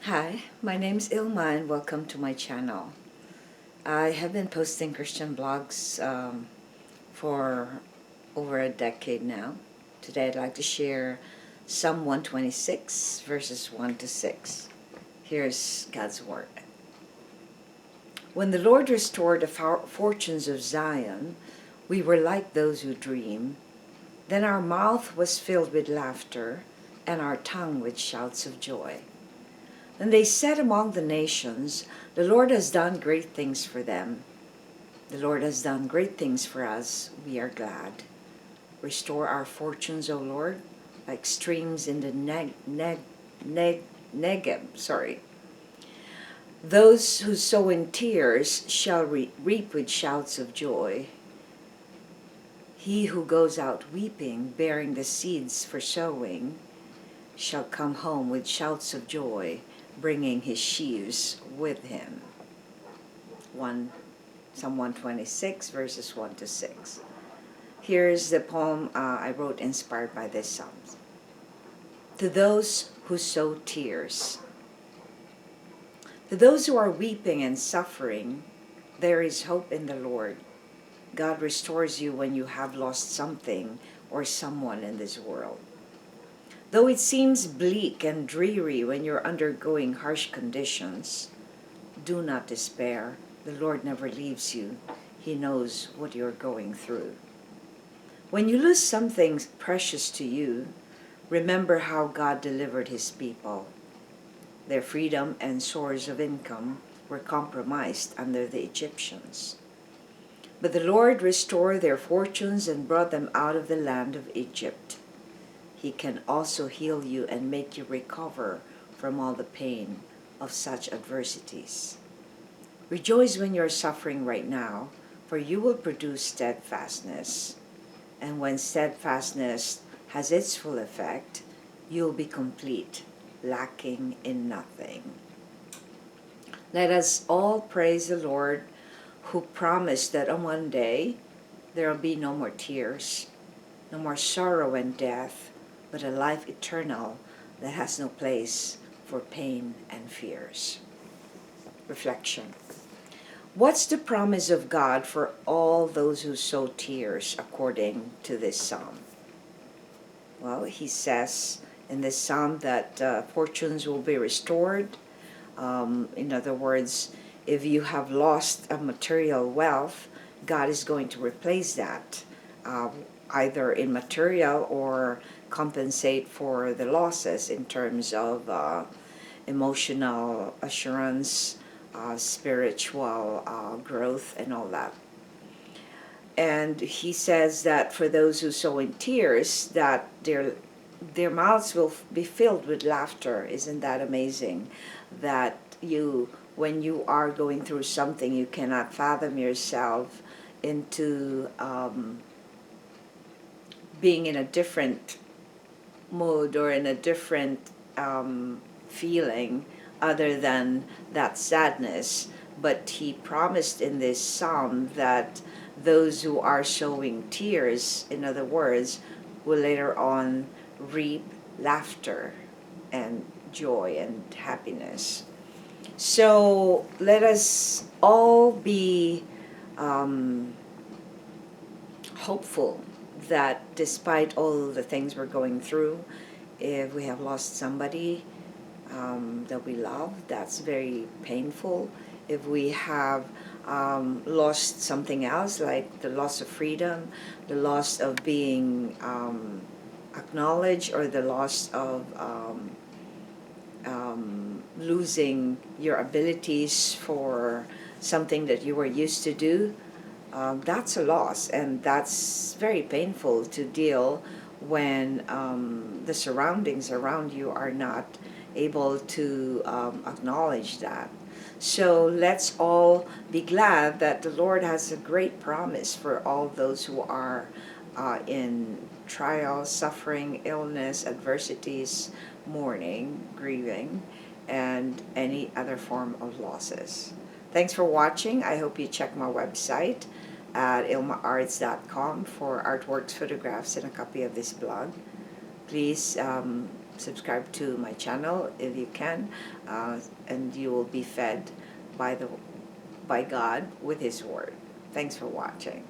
Hi, my name's Ilma and welcome to my channel. I have been posting Christian blogs for over a decade now. Today I'd like to share Psalm 126 verses 1 to 6. Here's God's Word. When the Lord restored the fortunes of Zion, we were like those who dream. Then our mouth was filled with laughter and our tongue with shouts of joy. And they said among the nations, the Lord has done great things for them. The Lord has done great things for us. We are glad. Restore our fortunes, O Lord, like streams in the Negeb. Those who sow in tears shall reap with shouts of joy. He who goes out weeping, bearing the seeds for sowing, shall come home with shouts of joy, bringing his sheaves with him. Psalm 126, verses 1 to 6. Here's the poem I wrote inspired by this psalm. To those who sow tears. To those who are weeping and suffering, there is hope in the Lord. God restores you when you have lost something or someone in this world. Though it seems bleak and dreary when you're undergoing harsh conditions, do not despair. The Lord never leaves you. He knows what you're going through. When you lose something precious to you, remember how God delivered His people. Their freedom and source of income were compromised under the Egyptians. But the Lord restored their fortunes and brought them out of the land of Egypt. He can also heal you and make you recover from all the pain of such adversities. Rejoice when you're suffering right now, for you will produce steadfastness. And when steadfastness has its full effect, you'll be complete, lacking in nothing. Let us all praise the Lord, who promised that on one day there will be no more tears, no more sorrow and death, but a life eternal that has no place for pain and fears. Reflection. What's the promise of God for all those who sow tears according to this psalm? Well, he says in this psalm that fortunes will be restored. In other words, if you have lost a material wealth, God is going to replace that, either in material or compensate for the losses in terms of emotional assurance, spiritual growth, and all that. And he says that for those who sow in tears, that their mouths will be filled with laughter. Isn't that amazing? That when you are going through something, you cannot fathom yourself into being in a different mood or in a different feeling other than that sadness. But he promised in this psalm that those who are sowing tears, in other words, will later on reap laughter and joy and happiness. So let us all be hopeful that despite all the things we're going through, if we have lost somebody that we love, that's very painful. If we have lost something else, like the loss of freedom, the loss of being acknowledged, or the loss of losing your abilities for something that you were used to do, that's a loss, and that's very painful to deal when the surroundings around you are not able to acknowledge that. So let's all be glad that the Lord has a great promise for all those who are in trial, suffering, illness, adversities, mourning, grieving, and any other form of losses. Thanks for watching. I hope you check my website at ilmaarts.com for artworks, photographs, and a copy of this blog. Please subscribe to my channel if you can, and you will be fed by God with His Word. Thanks for watching.